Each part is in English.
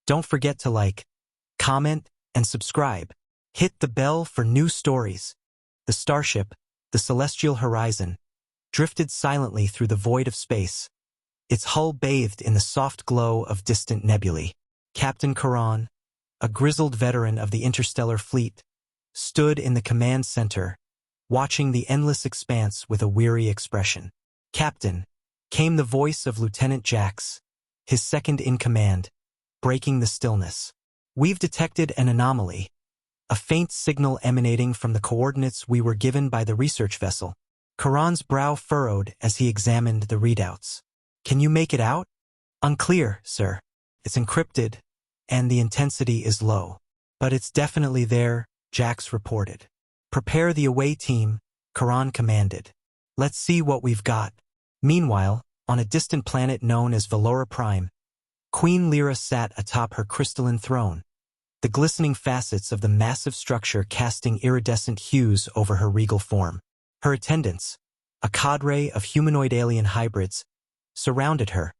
Don't forget to like, comment, and subscribe. Hit the bell for new stories. The starship, the Celestial Horizon, drifted silently through the void of space, its hull bathed in the soft glow of distant nebulae. Captain Karan, a grizzled veteran of the interstellar fleet, stood in the command center, watching the endless expanse with a weary expression. "Captain," came the voice of Lieutenant Jax, his second in command, breaking the stillness. "We've detected an anomaly, a faint signal emanating from the coordinates we were given by the research vessel." Karan's brow furrowed as he examined the readouts. "Can you make it out?" "Unclear, sir. It's encrypted, and the intensity is low. But it's definitely there," Jax reported. "Prepare the away team," Karan commanded. "Let's see what we've got." Meanwhile, on a distant planet known as Valora Prime, Queen Lyra sat atop her crystalline throne, the glistening facets of the massive structure casting iridescent hues over her regal form. Her attendants, a cadre of humanoid alien hybrids, surrounded her,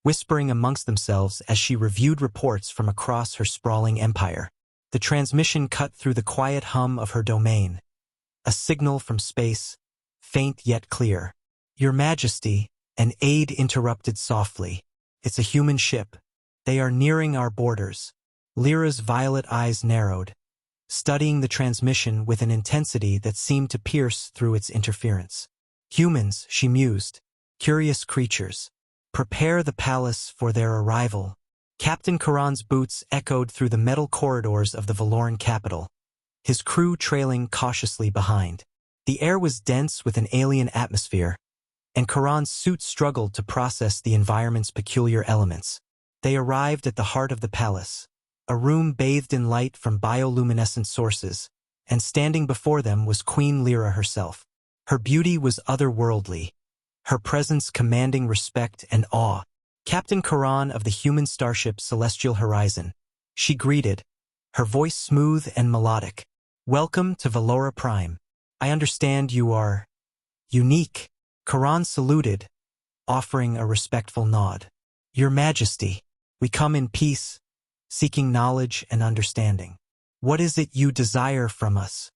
whispering amongst themselves as she reviewed reports from across her sprawling empire. The transmission cut through the quiet hum of her domain, a signal from space, faint yet clear. "Your Majesty," an aide interrupted softly. "It's a human ship. They are nearing our borders." Lyra's violet eyes narrowed, studying the transmission with an intensity that seemed to pierce through its interference. "Humans," she mused, "curious creatures. Prepare the palace for their arrival." Captain Karan's boots echoed through the metal corridors of the Valoran capital, his crew trailing cautiously behind. The air was dense with an alien atmosphere, and Karan's suit struggled to process the environment's peculiar elements. They arrived at the heart of the palace, a room bathed in light from bioluminescent sources, and standing before them was Queen Lyra herself. Her beauty was otherworldly, her presence commanding respect and awe. "Captain Karan of the human starship Celestial Horizon," she greeted, her voice smooth and melodic. "Welcome to Valora Prime. I understand you are unique." Karan saluted, offering a respectful nod. "Your Majesty, we come in peace, seeking knowledge and understanding. What is it you desire from us?"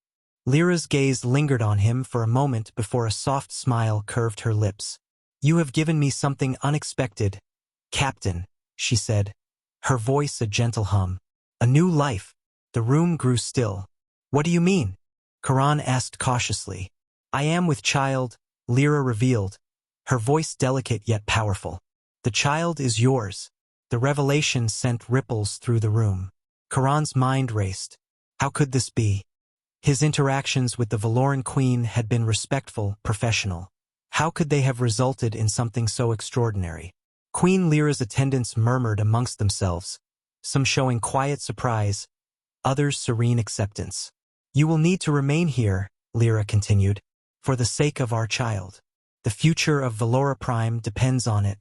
Lyra's gaze lingered on him for a moment before a soft smile curved her lips. "You have given me something unexpected, Captain," she said, her voice a gentle hum. "A new life." The room grew still. "What do you mean?" Karan asked cautiously. "I am with child," Lyra revealed, her voice delicate yet powerful. "The child is yours." The revelation sent ripples through the room. Karan's mind raced. How could this be? His interactions with the Valoran Queen had been respectful, professional. How could they have resulted in something so extraordinary? Queen Lyra's attendants murmured amongst themselves, some showing quiet surprise, others serene acceptance. "You will need to remain here," Lyra continued, "for the sake of our child. The future of Valora Prime depends on it."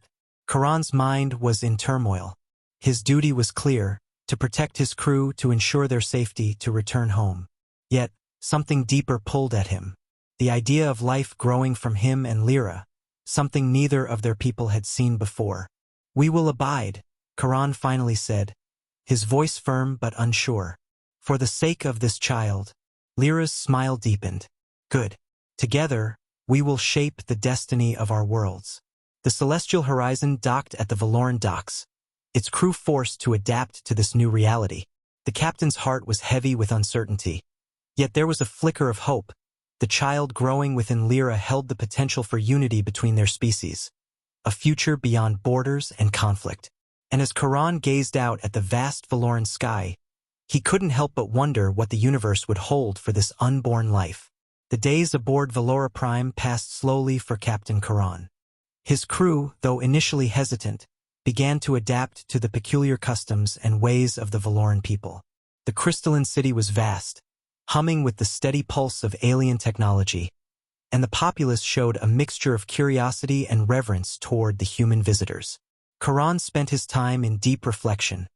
Karan's mind was in turmoil. His duty was clear, to protect his crew, to ensure their safety, to return home. Yet, something deeper pulled at him. The idea of life growing from him and Lyra, something neither of their people had seen before. "We will abide," Karan finally said, his voice firm but unsure. "For the sake of this child." Lyra's smile deepened. "Good. Together, we will shape the destiny of our worlds." The Celestial Horizon docked at the Valoran docks, its crew forced to adapt to this new reality. The captain's heart was heavy with uncertainty. Yet there was a flicker of hope. The child growing within Lyra held the potential for unity between their species, a future beyond borders and conflict. And as Karan gazed out at the vast Valoran sky, he couldn't help but wonder what the universe would hold for this unborn life. The days aboard Valora Prime passed slowly for Captain Karan. His crew, though initially hesitant, began to adapt to the peculiar customs and ways of the Valoran people. The crystalline city was vast, humming with the steady pulse of alien technology, and the populace showed a mixture of curiosity and reverence toward the human visitors. Karan spent his time in deep reflection,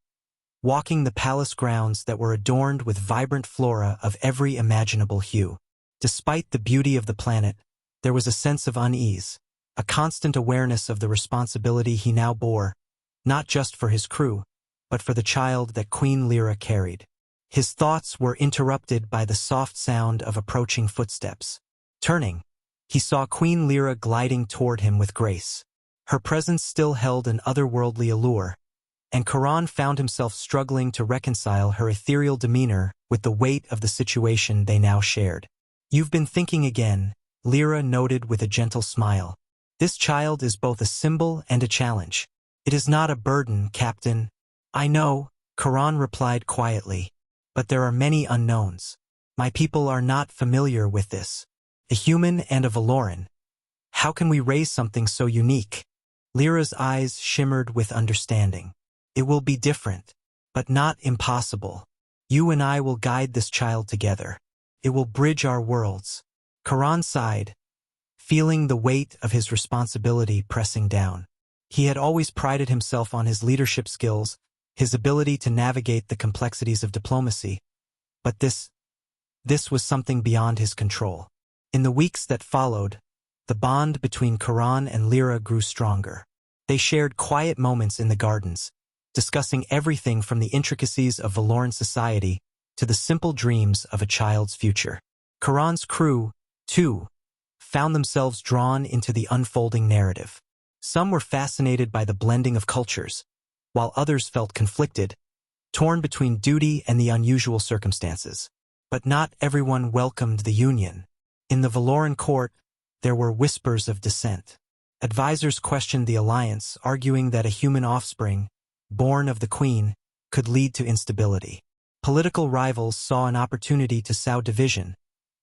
walking the palace grounds that were adorned with vibrant flora of every imaginable hue. Despite the beauty of the planet, there was a sense of unease, a constant awareness of the responsibility he now bore, not just for his crew, but for the child that Queen Lyra carried. His thoughts were interrupted by the soft sound of approaching footsteps. Turning, he saw Queen Lyra gliding toward him with grace. Her presence still held an otherworldly allure, and Karan found himself struggling to reconcile her ethereal demeanor with the weight of the situation they now shared. "You've been thinking again," Lyra noted with a gentle smile. "This child is both a symbol and a challenge." "It is not a burden, Captain." "I know," Karan replied quietly, "but there are many unknowns. My people are not familiar with this. A human and a Valoran. How can we raise something so unique?" Lyra's eyes shimmered with understanding. "It will be different, but not impossible. You and I will guide this child together. It will bridge our worlds." Karan sighed, feeling the weight of his responsibility pressing down. He had always prided himself on his leadership skills, his ability to navigate the complexities of diplomacy. But this was something beyond his control. In the weeks that followed, the bond between Karan and Lyra grew stronger. They shared quiet moments in the gardens, discussing everything from the intricacies of Valoran society to the simple dreams of a child's future. Karan's crew, too, found themselves drawn into the unfolding narrative. Some were fascinated by the blending of cultures, while others felt conflicted, torn between duty and the unusual circumstances. But not everyone welcomed the union. In the Valoran court, there were whispers of dissent. Advisors questioned the alliance, arguing that a human offspring, born of the queen, could lead to instability. Political rivals saw an opportunity to sow division,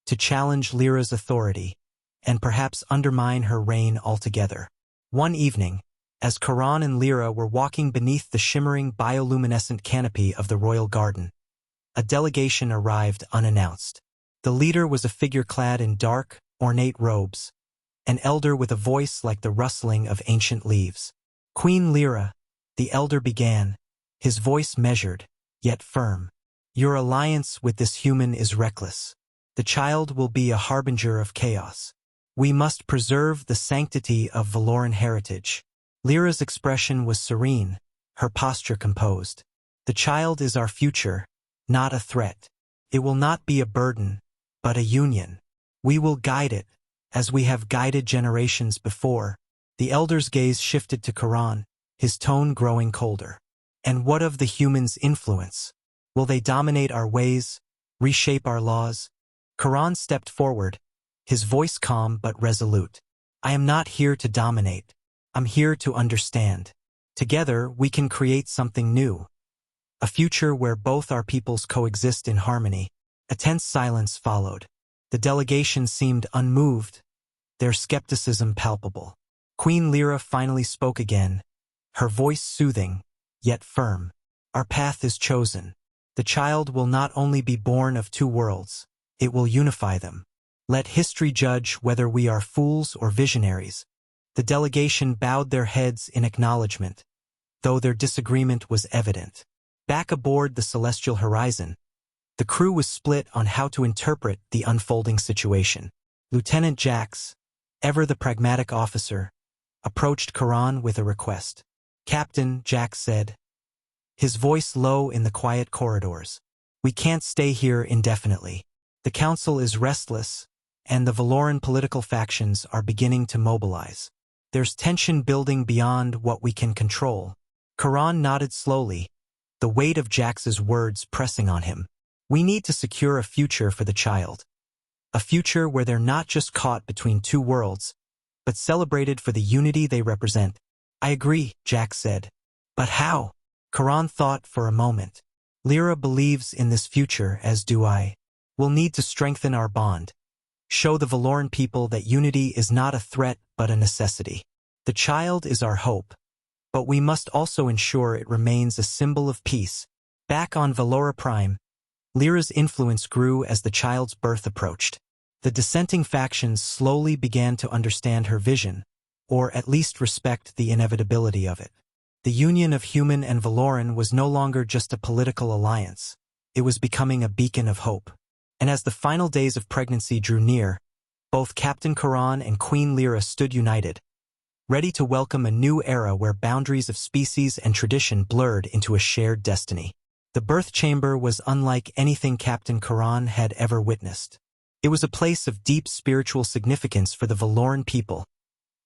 to challenge Lyra's authority, and perhaps undermine her reign altogether. One evening, as Karan and Lyra were walking beneath the shimmering bioluminescent canopy of the royal garden, a delegation arrived unannounced. The leader was a figure clad in dark, ornate robes, an elder with a voice like the rustling of ancient leaves. "Queen Lyra," the elder began, his voice measured, yet firm. "Your alliance with this human is reckless. The child will be a harbinger of chaos. We must preserve the sanctity of Valoran heritage." Lyra's expression was serene, her posture composed. "The child is our future, not a threat. It will not be a burden, but a union. We will guide it, as we have guided generations before." The elder's gaze shifted to Karan, his tone growing colder. "And what of the humans' influence? Will they dominate our ways, reshape our laws?" Karan stepped forward, his voice calm but resolute. "I am not here to dominate. I'm here to understand. Together, we can create something new. A future where both our peoples coexist in harmony." A tense silence followed. The delegation seemed unmoved, their skepticism palpable. Queen Lyra finally spoke again, her voice soothing, yet firm. "Our path is chosen. The child will not only be born of two worlds, it will unify them. Let history judge whether we are fools or visionaries." The delegation bowed their heads in acknowledgement, though their disagreement was evident. Back aboard the celestial horizon, the crew was split on how to interpret the unfolding situation. Lieutenant Jax, ever the pragmatic officer, approached Karan with a request. "Captain," Jax said, his voice low in the quiet corridors, "we can't stay here indefinitely. The council is restless, and the Valoran political factions are beginning to mobilize. There's tension building beyond what we can control." Karan nodded slowly, the weight of Jax's words pressing on him. "We need to secure a future for the child. A future where they're not just caught between two worlds, but celebrated for the unity they represent." "I agree," Jax said. "But how?" Karan thought for a moment. "Lyra believes in this future, as do I. We'll need to strengthen our bond. Show the Valoran people that unity is not a threat but a necessity. The child is our hope, but we must also ensure it remains a symbol of peace." Back on Valora Prime, Lyra's influence grew as the child's birth approached. The dissenting factions slowly began to understand her vision, or at least respect the inevitability of it. The union of human and Valoran was no longer just a political alliance. It was becoming a beacon of hope. And as the final days of pregnancy drew near, both Captain Karan and Queen Lyra stood united, ready to welcome a new era where boundaries of species and tradition blurred into a shared destiny. The birth chamber was unlike anything Captain Karan had ever witnessed. It was a place of deep spiritual significance for the Valoran people,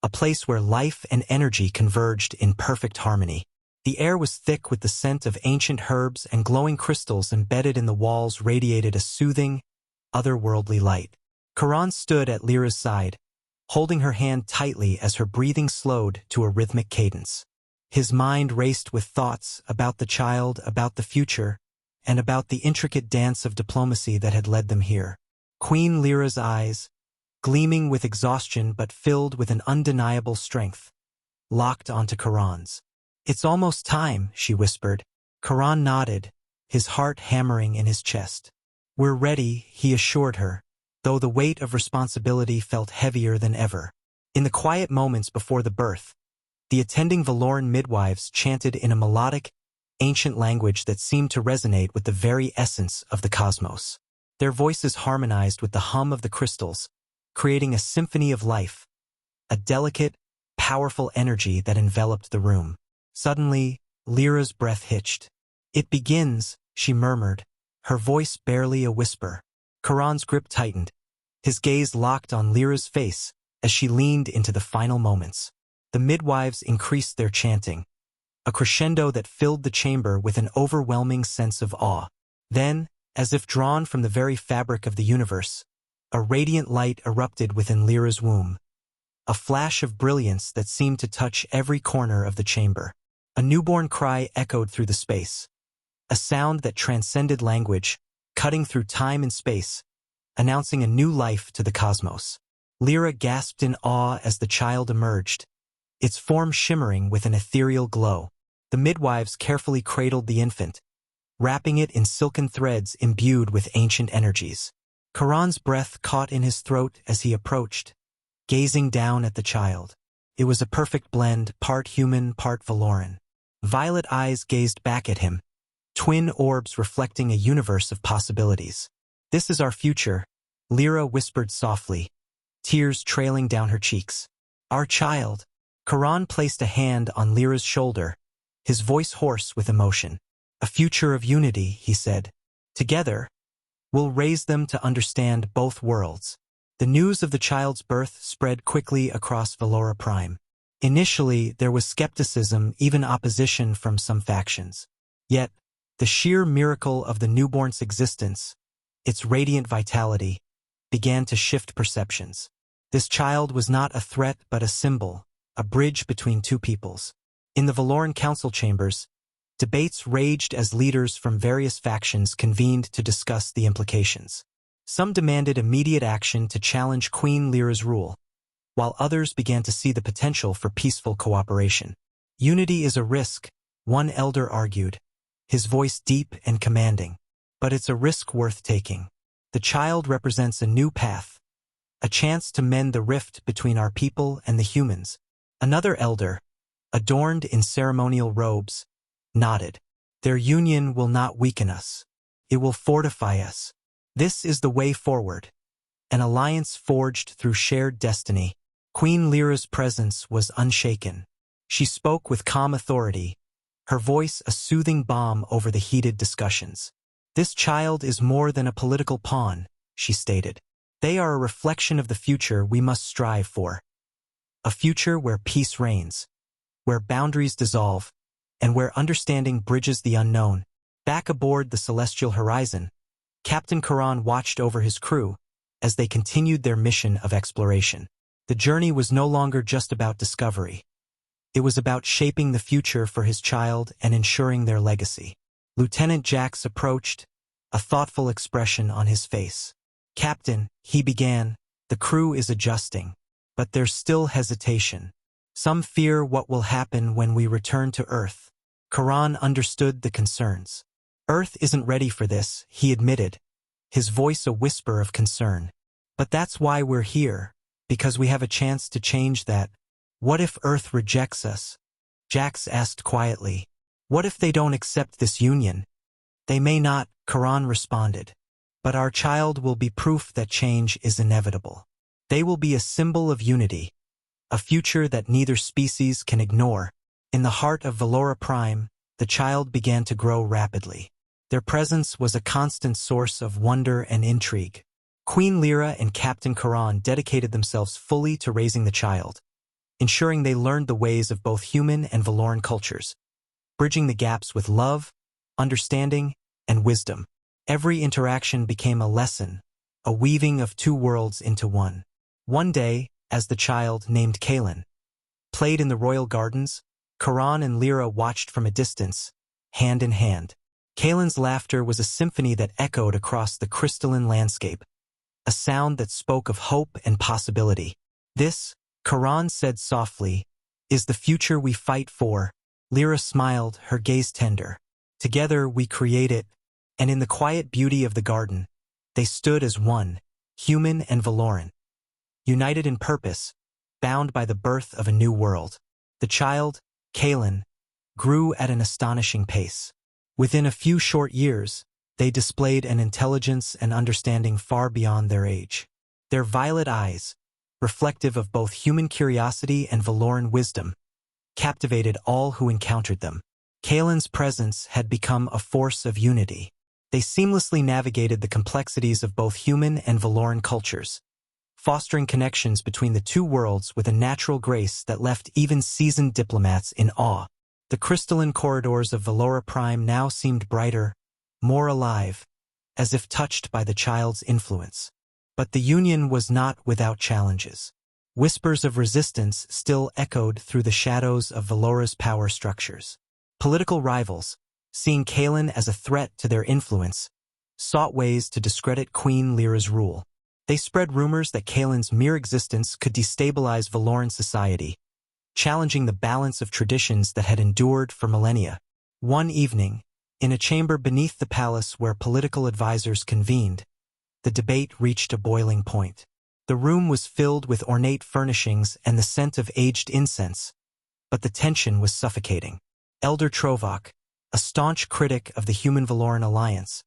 a place where life and energy converged in perfect harmony. The air was thick with the scent of ancient herbs, and glowing crystals embedded in the walls radiated a soothing, otherworldly light. Karan stood at Lyra's side, holding her hand tightly as her breathing slowed to a rhythmic cadence. His mind raced with thoughts about the child, about the future, and about the intricate dance of diplomacy that had led them here. Queen Lyra's eyes, gleaming with exhaustion but filled with an undeniable strength, locked onto Karan's. "It's almost time," she whispered. Karan nodded, his heart hammering in his chest. "We're ready," he assured her, though the weight of responsibility felt heavier than ever. In the quiet moments before the birth, the attending Valoran midwives chanted in a melodic, ancient language that seemed to resonate with the very essence of the cosmos. Their voices harmonized with the hum of the crystals, creating a symphony of life, a delicate, powerful energy that enveloped the room. Suddenly, Lyra's breath hitched. "It begins," she murmured, her voice barely a whisper. Karan's grip tightened, his gaze locked on Lyra's face as she leaned into the final moments. The midwives increased their chanting, a crescendo that filled the chamber with an overwhelming sense of awe. Then, as if drawn from the very fabric of the universe, a radiant light erupted within Lyra's womb, a flash of brilliance that seemed to touch every corner of the chamber. A newborn cry echoed through the space, a sound that transcended language, cutting through time and space, announcing a new life to the cosmos. Lyra gasped in awe as the child emerged, its form shimmering with an ethereal glow. The midwives carefully cradled the infant, wrapping it in silken threads imbued with ancient energies. Karan's breath caught in his throat as he approached, gazing down at the child. It was a perfect blend, part human, part Valoran. Violet eyes gazed back at him, twin orbs reflecting a universe of possibilities. "This is our future," Lyra whispered softly, tears trailing down her cheeks. "Our child." Karan placed a hand on Lyra's shoulder, his voice hoarse with emotion. "A future of unity," he said. "Together, we'll raise them to understand both worlds." The news of the child's birth spread quickly across Valora Prime. Initially, there was skepticism, even opposition from some factions. Yet, the sheer miracle of the newborn's existence, its radiant vitality, began to shift perceptions. This child was not a threat but a symbol, a bridge between two peoples. In the Valoran council chambers, debates raged as leaders from various factions convened to discuss the implications. Some demanded immediate action to challenge Queen Lyra's rule, while others began to see the potential for peaceful cooperation. "Unity is a risk," one elder argued, his voice deep and commanding. "But it's a risk worth taking. The child represents a new path, a chance to mend the rift between our people and the humans." Another elder, adorned in ceremonial robes, nodded. "Their union will not weaken us. It will fortify us. This is the way forward, an alliance forged through shared destiny." Queen Lyra's presence was unshaken. She spoke with calm authority, her voice a soothing balm over the heated discussions. "This child is more than a political pawn," she stated. "They are a reflection of the future we must strive for. A future where peace reigns, where boundaries dissolve, and where understanding bridges the unknown." Back aboard the Celestial Horizon, Captain Karan watched over his crew as they continued their mission of exploration. The journey was no longer just about discovery. It was about shaping the future for his child and ensuring their legacy. Lieutenant Jax approached, a thoughtful expression on his face. "Captain," he began, "the crew is adjusting, but there's still hesitation. Some fear what will happen when we return to Earth." Karan understood the concerns. "Earth isn't ready for this," he admitted, his voice a whisper of concern. "But that's why we're here, because we have a chance to change that." "What if Earth rejects us?" Jax asked quietly. "What if they don't accept this union?" "They may not," Karan responded. "But our child will be proof that change is inevitable. They will be a symbol of unity, a future that neither species can ignore. In the heart of Valora Prime, the child began to grow rapidly. Their presence was a constant source of wonder and intrigue. Queen Lyra and Captain Charon dedicated themselves fully to raising the child, ensuring they learned the ways of both human and Valoran cultures, bridging the gaps with love, understanding, and wisdom. Every interaction became a lesson, a weaving of two worlds into one. One day, as the child, named Kalen, played in the royal gardens, Charon and Lyra watched from a distance, hand in hand. Kalen's laughter was a symphony that echoed across the crystalline landscape, a sound that spoke of hope and possibility. This, Charon said softly, is the future we fight for. Lyra smiled, her gaze tender. Together we create it, and in the quiet beauty of the garden, they stood as one, human and Valoran, united in purpose, bound by the birth of a new world. The child, Kalen, grew at an astonishing pace. Within a few short years, they displayed an intelligence and understanding far beyond their age. Their violet eyes, reflective of both human curiosity and Valoran wisdom, captivated all who encountered them. Kalen's presence had become a force of unity. They seamlessly navigated the complexities of both human and Valoran cultures, fostering connections between the two worlds with a natural grace that left even seasoned diplomats in awe. The crystalline corridors of Valora Prime now seemed brighter, more alive, as if touched by the child's influence. But the union was not without challenges. Whispers of resistance still echoed through the shadows of Valora's power structures. Political rivals, seeing Kalen as a threat to their influence, sought ways to discredit Queen Lyra's rule. They spread rumors that Kalen's mere existence could destabilize Valoran society, challenging the balance of traditions that had endured for millennia. One evening, in a chamber beneath the palace where political advisors convened, the debate reached a boiling point. The room was filled with ornate furnishings and the scent of aged incense, but the tension was suffocating. Elder Trovok, a staunch critic of the Human-Valoran alliance,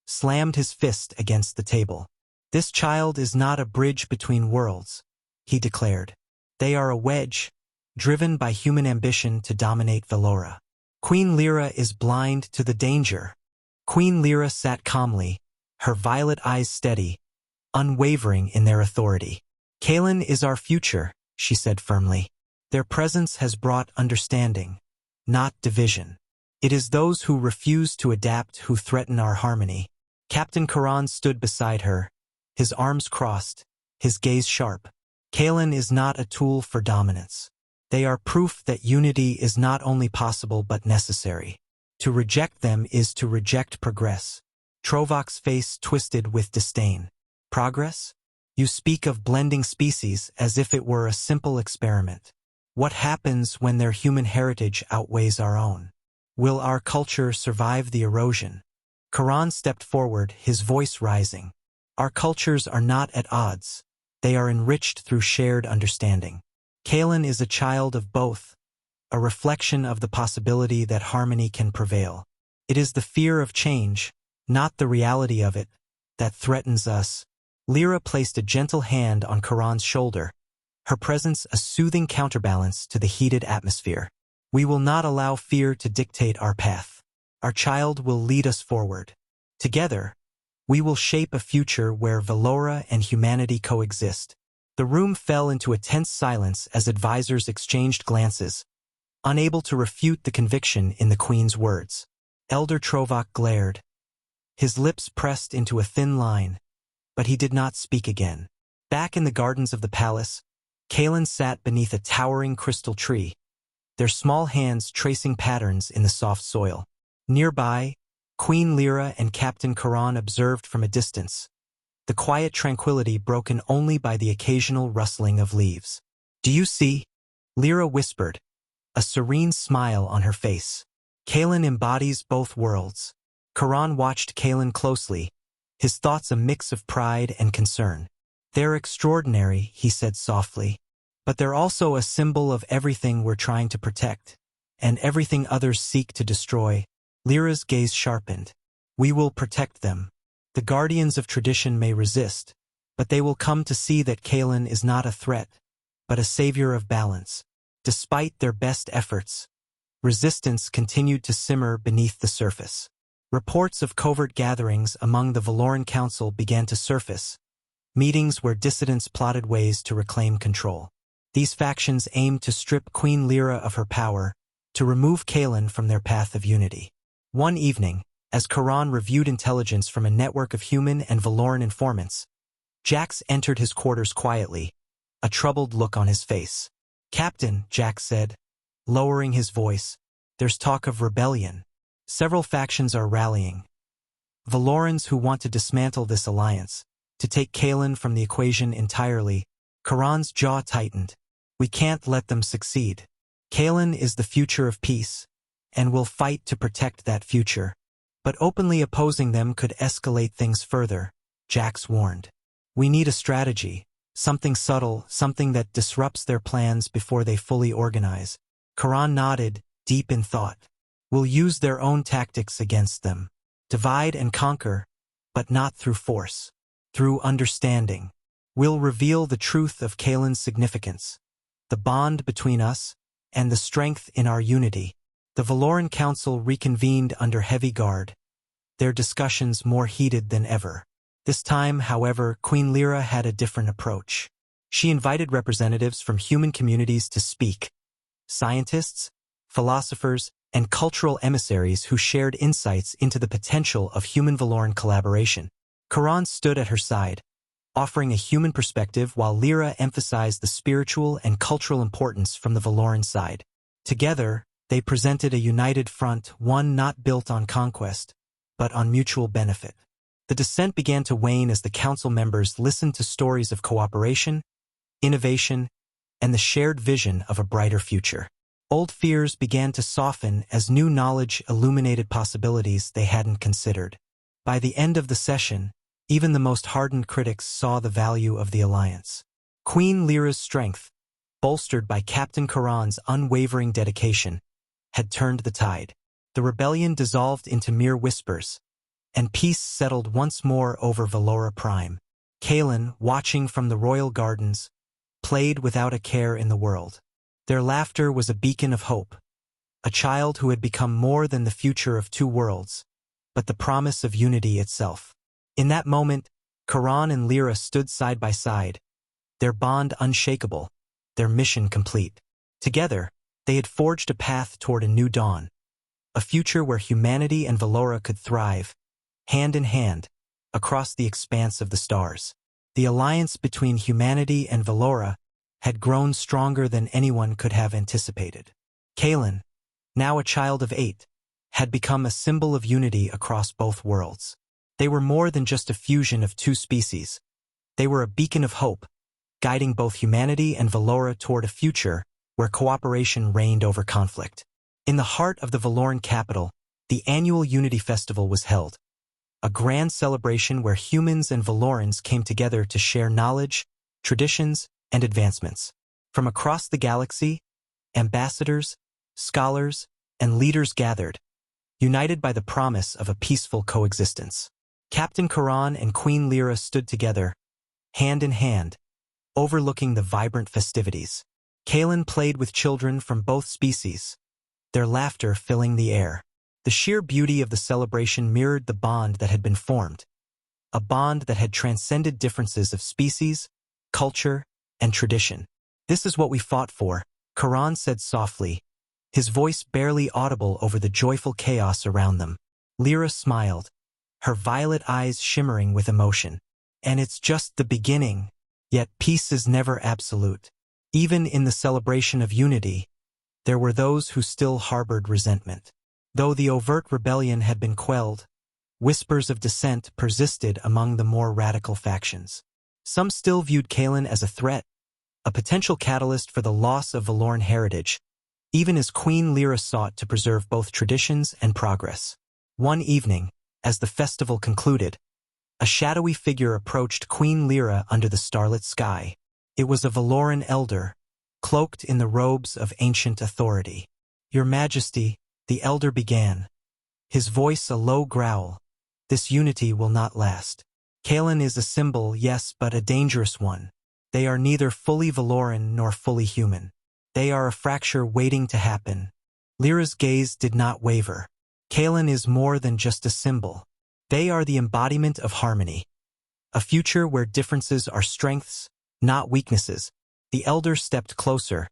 slammed his fist against the table. "This child is not a bridge between worlds," he declared. "They are a wedge, driven by human ambition to dominate Valora. Queen Lyra is blind to the danger." Queen Lyra sat calmly, her violet eyes steady, unwavering in their authority. "Kalen is our future," she said firmly. "Their presence has brought understanding, not division. It is those who refuse to adapt who threaten our harmony." Captain Charon stood beside her, his arms crossed, his gaze sharp. "Kalen is not a tool for dominance. They are proof that unity is not only possible but necessary. To reject them is to reject progress." Trovok's face twisted with disdain. "Progress? You speak of blending species as if it were a simple experiment. What happens when their human heritage outweighs our own? Will our culture survive the erosion?" Charon stepped forward, his voice rising. "Our cultures are not at odds. They are enriched through shared understanding. Kalen is a child of both, a reflection of the possibility that harmony can prevail. It is the fear of change, not the reality of it, that threatens us." Lyra placed a gentle hand on Charon's shoulder, her presence a soothing counterbalance to the heated atmosphere. "We will not allow fear to dictate our path. Our child will lead us forward. Together, we will shape a future where Valora and humanity coexist." The room fell into a tense silence as advisors exchanged glances, unable to refute the conviction in the Queen's words. Elder Trovok glared, his lips pressed into a thin line, but he did not speak again. Back in the gardens of the palace, Kalen sat beneath a towering crystal tree, their small hands tracing patterns in the soft soil. Nearby, Queen Lyra and Captain Charon observed from a distance, the quiet tranquility broken only by the occasional rustling of leaves. "Do you see?" Lyra whispered, a serene smile on her face. "Kalen embodies both worlds." Charon watched Kalen closely, his thoughts a mix of pride and concern. "They're extraordinary," he said softly, "but they're also a symbol of everything we're trying to protect, and everything others seek to destroy." Lyra's gaze sharpened. "We will protect them. The guardians of tradition may resist, but they will come to see that Kalen is not a threat, but a savior of balance. Despite their best efforts, resistance continued to simmer beneath the surface. Reports of covert gatherings among the Valoran Council began to surface, meetings where dissidents plotted ways to reclaim control. These factions aimed to strip Queen Lyra of her power, to remove Kaelin from their path of unity. One evening, as Karan reviewed intelligence from a network of human and Valoran informants, Jax entered his quarters quietly, a troubled look on his face. "Captain," Jax said, lowering his voice, "there's talk of rebellion. Several factions are rallying. Valorans who want to dismantle this alliance, to take Kaelin from the equation entirely." Karan's jaw tightened. "We can't let them succeed. Kaelin is the future of peace, and we'll fight to protect that future. But openly opposing them could escalate things further," Jax warned. "We need a strategy, something subtle, something that disrupts their plans before they fully organize." Karan nodded, deep in thought. "We'll use their own tactics against them. Divide and conquer, but not through force. Through understanding. We'll reveal the truth of Kaelin's significance, the bond between us, and the strength in our unity." The Valoran Council reconvened under heavy guard, their discussions more heated than ever. This time, however, Queen Lyra had a different approach. She invited representatives from human communities to speak, scientists, philosophers, and cultural emissaries who shared insights into the potential of human-Valoran collaboration. Karan stood at her side, offering a human perspective while Lyra emphasized the spiritual and cultural importance from the Valoran side. Together, they presented a united front, one not built on conquest, but on mutual benefit. The dissent began to wane as the council members listened to stories of cooperation, innovation, and the shared vision of a brighter future. Old fears began to soften as new knowledge illuminated possibilities they hadn't considered. By the end of the session, even the most hardened critics saw the value of the alliance. Queen Lyra's strength, bolstered by Captain Karan's unwavering dedication, had turned the tide. The rebellion dissolved into mere whispers, and peace settled once more over Valora Prime. Kaelin, watching from the royal gardens, played without a care in the world. Their laughter was a beacon of hope, a child who had become more than the future of two worlds, but the promise of unity itself. In that moment, Karan and Lyra stood side by side, their bond unshakable, their mission complete. Together, they had forged a path toward a new dawn, a future where humanity and Valora could thrive, hand in hand, across the expanse of the stars. The alliance between humanity and Valora had grown stronger than anyone could have anticipated. Kaelin, now a child of 8, had become a symbol of unity across both worlds. They were more than just a fusion of two species. They were a beacon of hope, guiding both humanity and Valora toward a future where cooperation reigned over conflict. In the heart of the Valoran capital, the annual Unity Festival was held, a grand celebration where humans and Valorans came together to share knowledge, traditions, and advancements. From across the galaxy, ambassadors, scholars, and leaders gathered, united by the promise of a peaceful coexistence. Captain Karan and Queen Lyra stood together, hand in hand, overlooking the vibrant festivities. Kaelin played with children from both species, their laughter filling the air. The sheer beauty of the celebration mirrored the bond that had been formed, a bond that had transcended differences of species, culture, and tradition. "This is what we fought for," Karan said softly, his voice barely audible over the joyful chaos around them. Lyra smiled, her violet eyes shimmering with emotion. "And it's just the beginning. Yet peace is never absolute. Even in the celebration of unity, there were those who still harbored resentment. Though the overt rebellion had been quelled, whispers of dissent persisted among the more radical factions. Some still viewed Kaelin as a threat, a potential catalyst for the loss of Valoran heritage, even as Queen Lyra sought to preserve both traditions and progress. One evening, as the festival concluded, a shadowy figure approached Queen Lyra under the starlit sky. It was a Valoran elder, cloaked in the robes of ancient authority. "Your Majesty," the elder began, his voice a low growl, "this unity will not last. Kaelin is a symbol, yes, but a dangerous one. They are neither fully Valoran nor fully human. They are a fracture waiting to happen. Lyra's gaze did not waver. Kalen is more than just a symbol. They are the embodiment of harmony. A future where differences are strengths, not weaknesses. The elder stepped closer,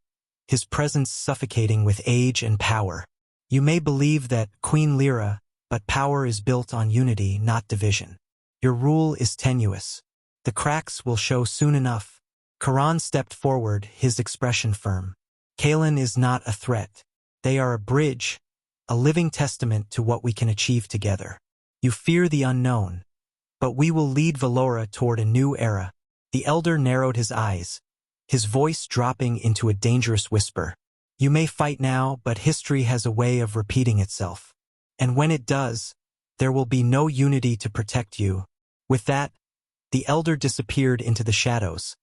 his presence suffocating with age and power. You may believe that, Queen Lyra, but power is built on unity, not division. Your rule is tenuous. The cracks will show soon enough. Karan stepped forward, his expression firm. Kalen is not a threat. They are a bridge, a living testament to what we can achieve together. You fear the unknown, but we will lead Valora toward a new era. The elder narrowed his eyes, his voice dropping into a dangerous whisper. You may fight now, but history has a way of repeating itself. And when it does, there will be no unity to protect you. With that, the elder disappeared into the shadows,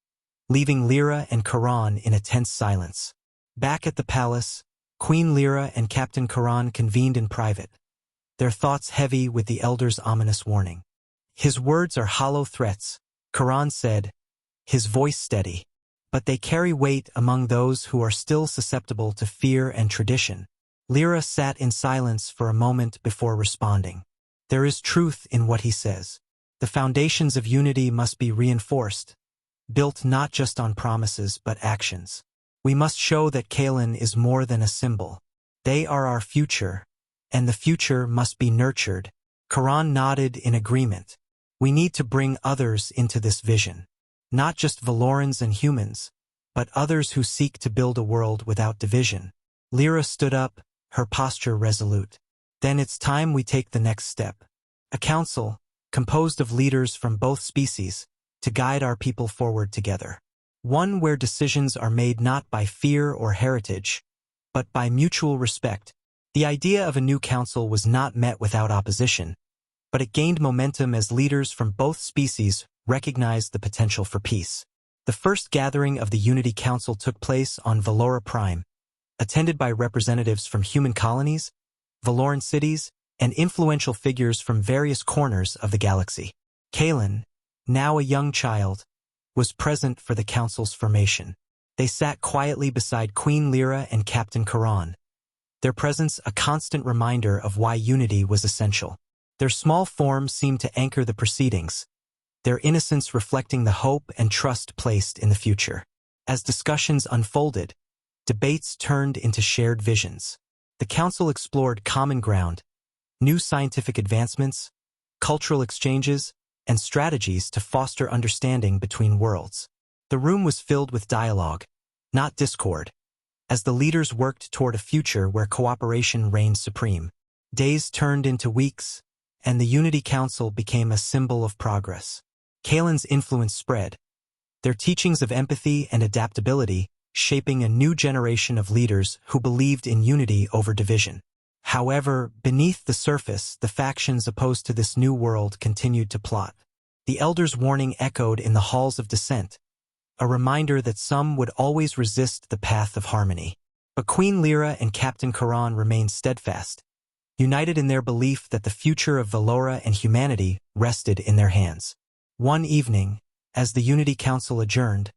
leaving Lyra and Karan in a tense silence. Back at the palace, Queen Lyra and Captain Karan convened in private, their thoughts heavy with the elder's ominous warning. His words are hollow threats, Karan said, his voice steady. But they carry weight among those who are still susceptible to fear and tradition. Lyra sat in silence for a moment before responding. There is truth in what he says. The foundations of unity must be reinforced, built not just on promises but actions. We must show that Kalen is more than a symbol. They are our future, and the future must be nurtured. Karan nodded in agreement. We need to bring others into this vision. Not just Valorans and humans, but others who seek to build a world without division. Lyra stood up, her posture resolute. Then it's time we take the next step. A council, composed of leaders from both species, to guide our people forward together. One where decisions are made not by fear or heritage, but by mutual respect. The idea of a new council was not met without opposition, but it gained momentum as leaders from both species recognized the potential for peace. The first gathering of the Unity Council took place on Valora Prime, attended by representatives from human colonies, Valoran cities, and influential figures from various corners of the galaxy. Kalen, now a young child, was present for the council's formation. They sat quietly beside Queen Lyra and Captain Karan, their presence a constant reminder of why unity was essential. Their small form seemed to anchor the proceedings, their innocence reflecting the hope and trust placed in the future. As discussions unfolded, debates turned into shared visions. The council explored common ground, new scientific advancements, cultural exchanges, and strategies to foster understanding between worlds. The room was filled with dialogue, not discord, as the leaders worked toward a future where cooperation reigned supreme. Days turned into weeks, and the Unity Council became a symbol of progress. Kalen's influence spread, their teachings of empathy and adaptability shaping a new generation of leaders who believed in unity over division. However, beneath the surface, the factions opposed to this new world continued to plot. The Elder's warning echoed in the halls of dissent, a reminder that some would always resist the path of harmony. But Queen Lyra and Captain Karan remained steadfast, united in their belief that the future of Valora and humanity rested in their hands. One evening, as the Unity Council adjourned,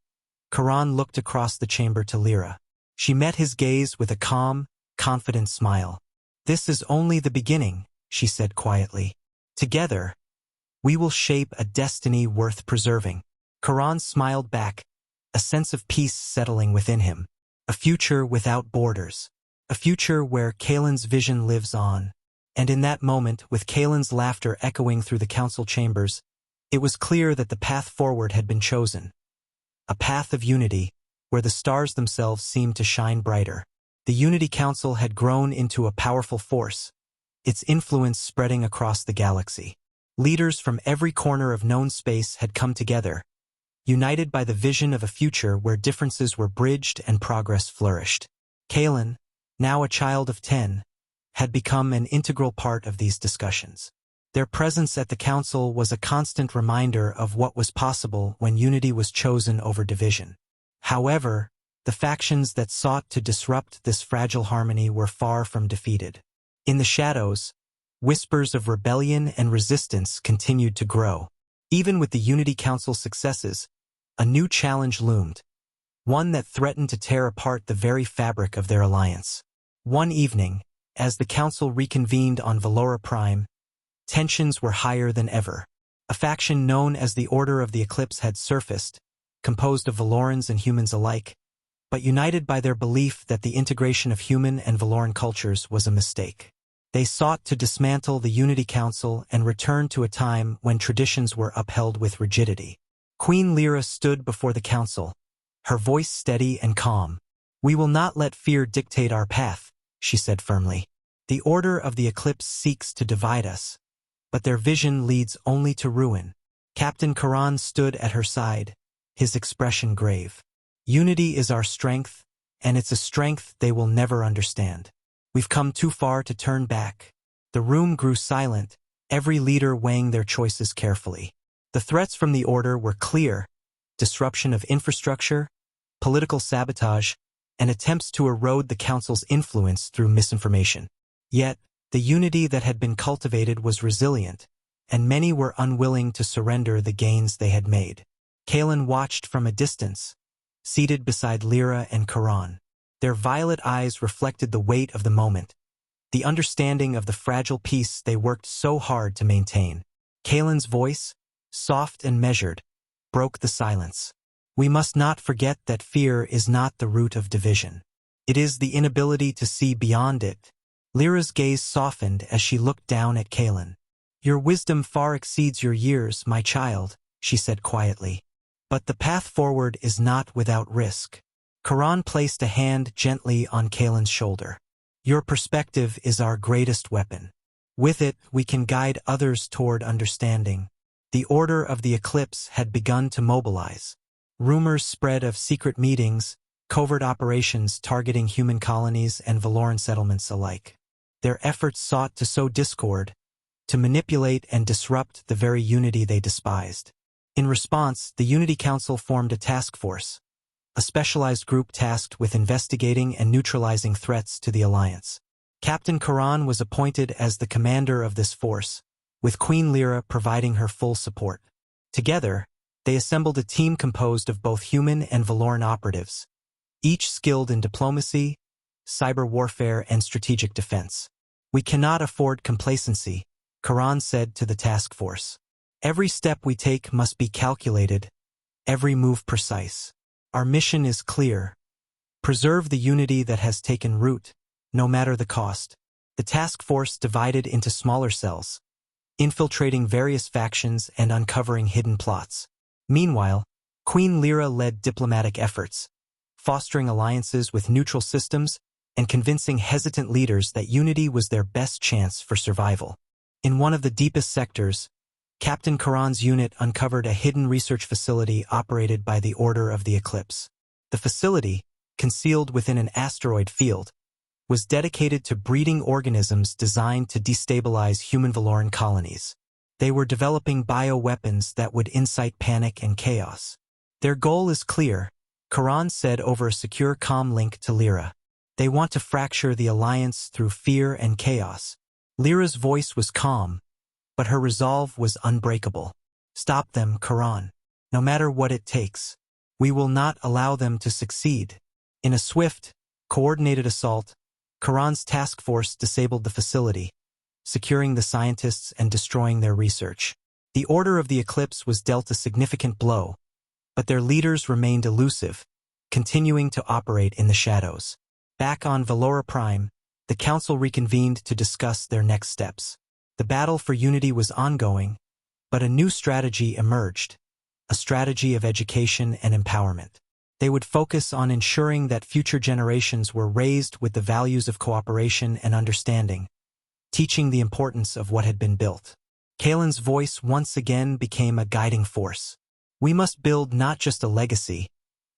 Karan looked across the chamber to Lyra. She met his gaze with a calm, confident smile. "This is only the beginning," she said quietly. "Together, we will shape a destiny worth preserving." Karan smiled back, a sense of peace settling within him. A future without borders. A future where Kalen's vision lives on. And in that moment, with Kalen's laughter echoing through the council chambers, it was clear that the path forward had been chosen. A path of unity, where the stars themselves seemed to shine brighter. The Unity Council had grown into a powerful force, its influence spreading across the galaxy. Leaders from every corner of known space had come together, united by the vision of a future where differences were bridged and progress flourished. Kalen, now a child of 10, had become an integral part of these discussions. Their presence at the council was a constant reminder of what was possible when unity was chosen over division. However, the factions that sought to disrupt this fragile harmony were far from defeated. In the shadows, whispers of rebellion and resistance continued to grow. Even with the Unity Council's successes, A new challenge loomed, one that threatened to tear apart the very fabric of their alliance. One evening, as the council reconvened on Valora Prime, tensions were higher than ever. A faction known as the Order of the Eclipse had surfaced, composed of Valorans and humans alike, but united by their belief that the integration of human and Valoran cultures was a mistake. They sought to dismantle the Unity Council and return to a time when traditions were upheld with rigidity. Queen Lyra stood before the council, her voice steady and calm. "We will not let fear dictate our path," she said firmly. "The Order of the Eclipse seeks to divide us, but their vision leads only to ruin." Captain Karan stood at her side, his expression grave. "Unity is our strength, and it's a strength they will never understand. We've come too far to turn back." The room grew silent, every leader weighing their choices carefully. The threats from the Order were clear: disruption of infrastructure, political sabotage, and attempts to erode the Council's influence through misinformation. Yet, the unity that had been cultivated was resilient, and many were unwilling to surrender the gains they had made. Kalen watched from a distance, seated beside Lyra and Karan. Their violet eyes reflected the weight of the moment, the understanding of the fragile peace they worked so hard to maintain. Kalen's voice, soft and measured, broke the silence. "We must not forget that fear is not the root of division. It is the inability to see beyond it." Lyra's gaze softened as she looked down at Kalen. "Your wisdom far exceeds your years, my child," she said quietly. "But the path forward is not without risk." Karan placed a hand gently on Kalen's shoulder. "Your perspective is our greatest weapon. With it, we can guide others toward understanding." The Order of the Eclipse had begun to mobilize. Rumors spread of secret meetings, covert operations targeting human colonies and Valoran settlements alike. Their efforts sought to sow discord, to manipulate and disrupt the very unity they despised. In response, the Unity Council formed a task force, a specialized group tasked with investigating and neutralizing threats to the Alliance. Captain Karan was appointed as the commander of this force, with Queen Lyra providing her full support. Together, they assembled a team composed of both human and Valoran operatives, each skilled in diplomacy, cyber warfare, and strategic defense. "We cannot afford complacency," Karan said to the task force. "Every step we take must be calculated, every move precise. Our mission is clear: preserve the unity that has taken root, no matter the cost." The task force divided into smaller cells, infiltrating various factions and uncovering hidden plots. Meanwhile, Queen Lyra led diplomatic efforts, fostering alliances with neutral systems and convincing hesitant leaders that unity was their best chance for survival. In one of the deepest sectors, Captain Karan's unit uncovered a hidden research facility operated by the Order of the Eclipse. The facility, concealed within an asteroid field, was dedicated to breeding organisms designed to destabilize human Valoran colonies. They were developing bioweapons that would incite panic and chaos. "Their goal is clear," Karan said over a secure comm link to Lyra. "They want to fracture the Alliance through fear and chaos." Lyra's voice was calm, but her resolve was unbreakable. "Stop them, Karan. No matter what it takes. We will not allow them to succeed." In a swift, coordinated assault, Karan's task force disabled the facility, securing the scientists and destroying their research. The Order of the Eclipse was dealt a significant blow, but their leaders remained elusive, continuing to operate in the shadows. Back on Valora Prime, the Council reconvened to discuss their next steps. The battle for unity was ongoing, but a new strategy emerged, a strategy of education and empowerment. They would focus on ensuring that future generations were raised with the values of cooperation and understanding, teaching the importance of what had been built. Kalen's voice once again became a guiding force. "We must build not just a legacy,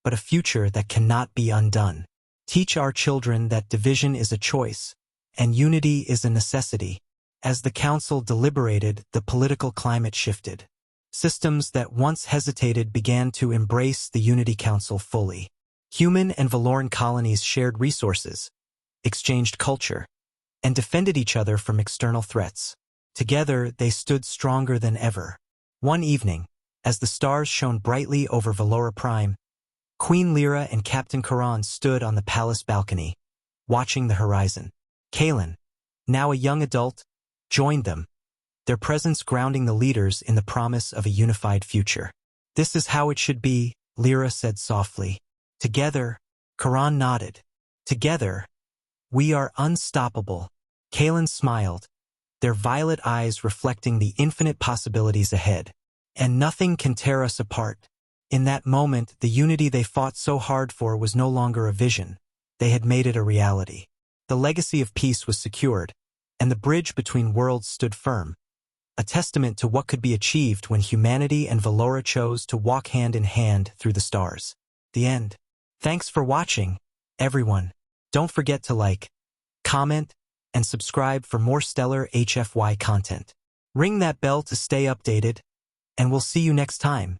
but a future that cannot be undone. Teach our children that division is a choice, and unity is a necessity." As the Council deliberated, the political climate shifted. Systems that once hesitated began to embrace the Unity Council fully. Human and Valoran colonies shared resources, exchanged culture, and defended each other from external threats. Together, they stood stronger than ever. One evening, As the stars shone brightly over Valora Prime, Queen Lyra and Captain Charon stood on the palace balcony, watching the horizon. Kalen, now a young adult, joined them, their presence grounding the leaders in the promise of a unified future. "This is how it should be," Lyra said softly. "Together," Charon nodded. "Together, we are unstoppable." Kalen smiled, their violet eyes reflecting the infinite possibilities ahead. "And nothing can tear us apart." In that moment, the unity they fought so hard for was no longer a vision. They had made it a reality. The legacy of peace was secured, and the bridge between worlds stood firm, a testament to what could be achieved when humanity and Valora chose to walk hand in hand through the stars. The end. Thanks for watching, everyone. Don't forget to like, comment, and subscribe for more stellar HFY content. Ring that bell to stay updated, and we'll see you next time.